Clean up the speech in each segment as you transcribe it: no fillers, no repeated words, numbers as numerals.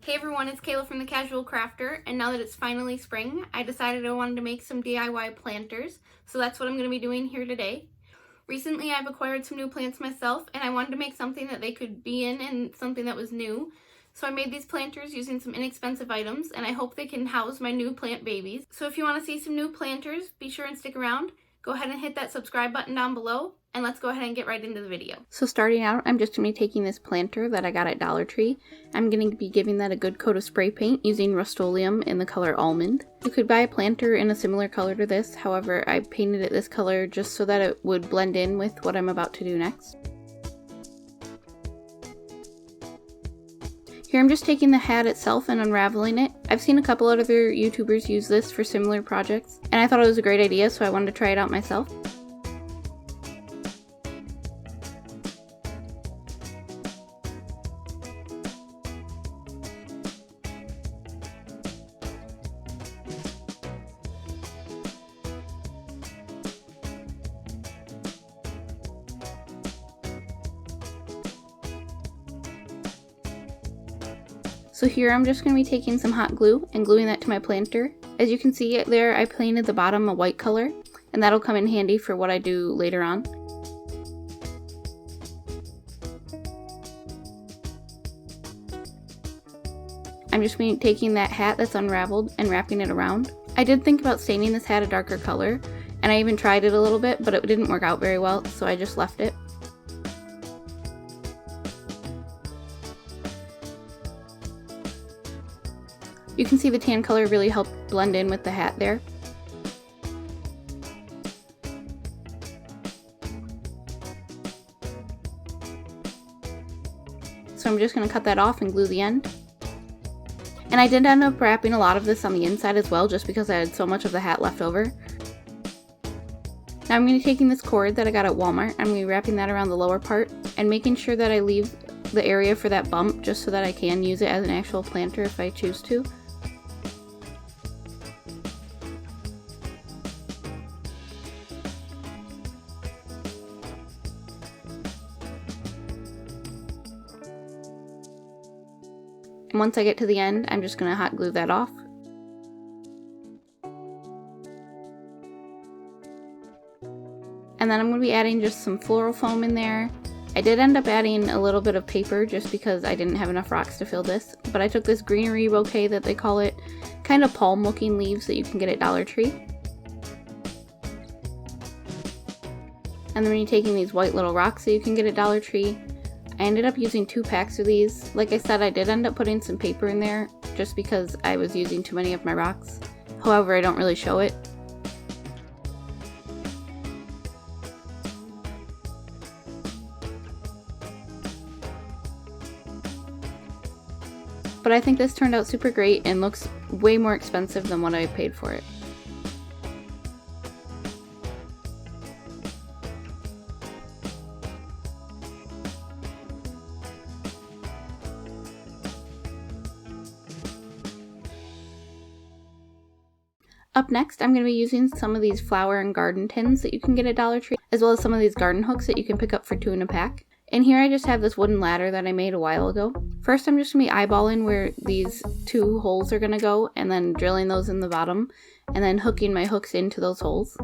Hey everyone, it's Kayla from The Casual Crafter, and now that it's finally spring, I decided I wanted to make some DIY planters, so that's what I'm going to be doing here today. Recently I've acquired some new plants myself, and I wanted to make something that they could be in and something that was new. So I made these planters using some inexpensive items, and I hope they can house my new plant babies. So if you want to see some new planters, be sure and stick around. Go ahead and hit that subscribe button down below, and let's go ahead and get right into the video. So starting out, I'm just going to be taking this planter that I got at Dollar Tree. I'm going to be giving that a good coat of spray paint using Rust-Oleum in the color Almond. You could buy a planter in a similar color to this, however I painted it this color just so that it would blend in with what I'm about to do next. Here I'm just taking the hat itself and unraveling it. I've seen a couple other YouTubers use this for similar projects, and I thought it was a great idea, so I wanted to try it out myself. So here I'm just going to be taking some hot glue and gluing that to my planter. As you can see there, I painted the bottom a white color, and that'll come in handy for what I do later on. I'm just going to be taking that hat that's unraveled and wrapping it around. I did think about staining this hat a darker color, and I even tried it a little bit, but it didn't work out very well, so I just left it. You can see the tan color really helped blend in with the hat there. So I'm just going to cut that off and glue the end. And I did end up wrapping a lot of this on the inside as well, just because I had so much of the hat left over. Now I'm going to be taking this cord that I got at Walmart. I'm going to be wrapping that around the lower part and making sure that I leave the area for that bump just so that I can use it as an actual planter if I choose to. And once I get to the end, I'm just going to hot glue that off. And then I'm going to be adding just some floral foam in there. I did end up adding a little bit of paper just because I didn't have enough rocks to fill this. But I took this greenery bouquet that they call it, kind of palm looking leaves that you can get at Dollar Tree. And then you're taking these white little rocks that you can get at Dollar Tree. I ended up using 2 packs of these. Like I said, I did end up putting some paper in there just because I was using too many of my rocks. However, I don't really show it. But I think this turned out super great and looks way more expensive than what I paid for it. Up next, I'm going to be using some of these flower and garden tins that you can get at Dollar Tree, as well as some of these garden hooks that you can pick up for $2 in a pack. And here I just have this wooden ladder that I made a while ago. First, I'm just going to be eyeballing where these 2 holes are going to go, and then drilling those in the bottom, and then hooking my hooks into those holes.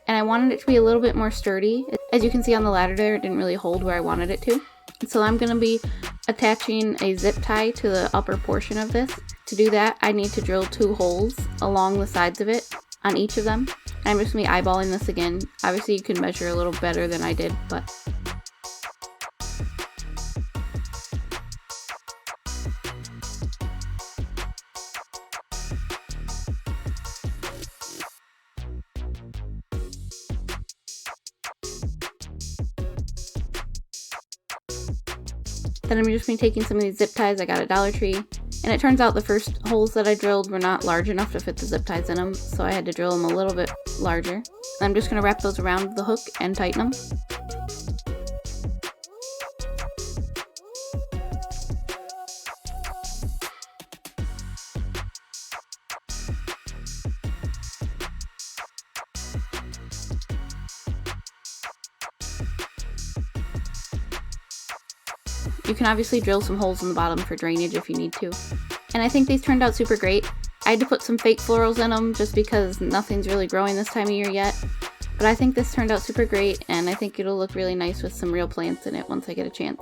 And I wanted it to be a little bit more sturdy. As you can see on the ladder there, it didn't really hold where I wanted it to. So I'm going to be attaching a zip tie to the upper portion of this. To do that, I need to drill 2 holes along the sides of it on each of them. I'm just going to be eyeballing this again. Obviously you can measure a little better than I did, but... Then I'm just going to be taking some of these zip ties I got at Dollar Tree, and it turns out the first holes that I drilled were not large enough to fit the zip ties in them, so I had to drill them a little bit larger. I'm just going to wrap those around the hook and tighten them. You can obviously drill some holes in the bottom for drainage if you need to. And I think these turned out super great. I had to put some fake florals in them just because nothing's really growing this time of year yet. But I think this turned out super great, and I think it'll look really nice with some real plants in it once I get a chance.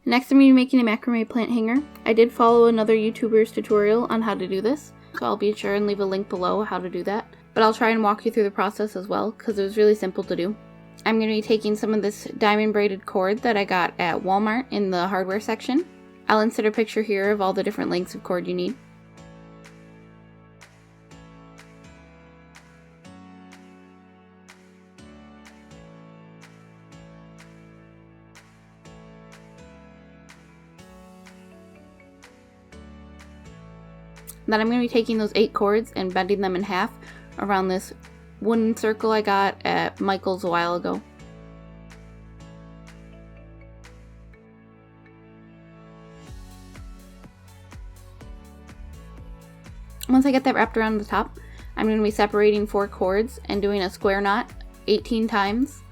Next, I'm going to be making a macrame plant hanger. I did follow another YouTuber's tutorial on how to do this, so I'll be sure and leave a link below how to do that. But I'll try and walk you through the process as well, because it was really simple to do. I'm going to be taking some of this diamond braided cord that I got at Walmart in the hardware section. I'll insert a picture here of all the different lengths of cord you need. Then I'm going to be taking those 8 cords and bending them in half around this wooden circle I got at Michael's a while ago. Once I get that wrapped around the top, I'm going to be separating 4 cords and doing a square knot 18 times.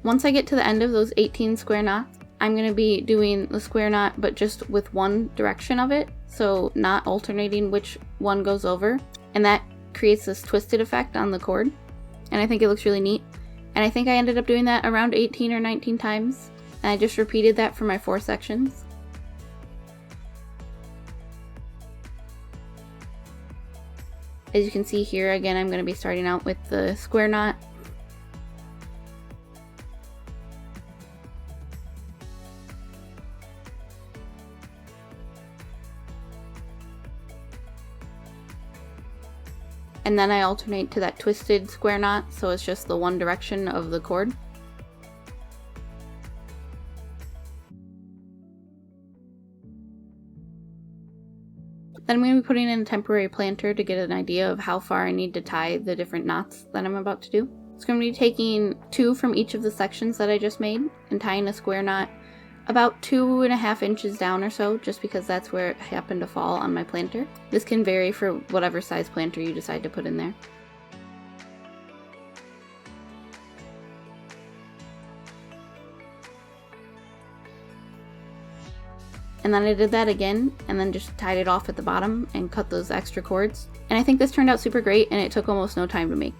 Once I get to the end of those 18 square knots, I'm going to be doing the square knot but just with one direction of it, so not alternating which one goes over, and that creates this twisted effect on the cord, and I think it looks really neat. And I think I ended up doing that around 18 or 19 times, and I just repeated that for my 4 sections. As you can see here, again, I'm going to be starting out with the square knot. And then I alternate to that twisted square knot, so it's just the one direction of the cord. Then I'm going to be putting in a temporary planter to get an idea of how far I need to tie the different knots that I'm about to do. So I'm going to be taking 2 from each of the sections that I just made and tying a square knot about 2.5 inches down or so, just because that's where it happened to fall on my planter. This can vary for whatever size planter you decide to put in there. And then I did that again, and then just tied it off at the bottom and cut those extra cords. And I think this turned out super great, and it took almost no time to make.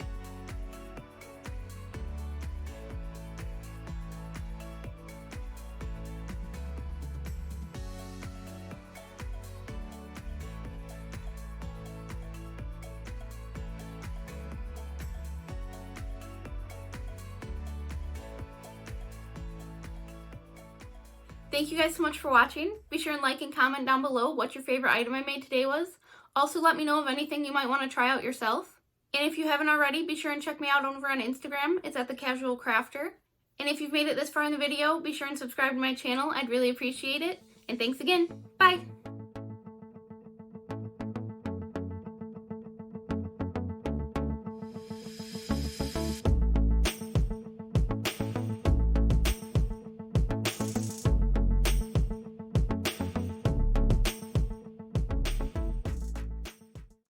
Thank you guys so much for watching. Be sure and like and comment down below what your favorite item I made today was. Also let me know of anything you might want to try out yourself. And if you haven't already, be sure and check me out over on Instagram. It's at The Casual Crafter. And if you've made it this far in the video, be sure and subscribe to my channel. I'd really appreciate it. And thanks again. Bye!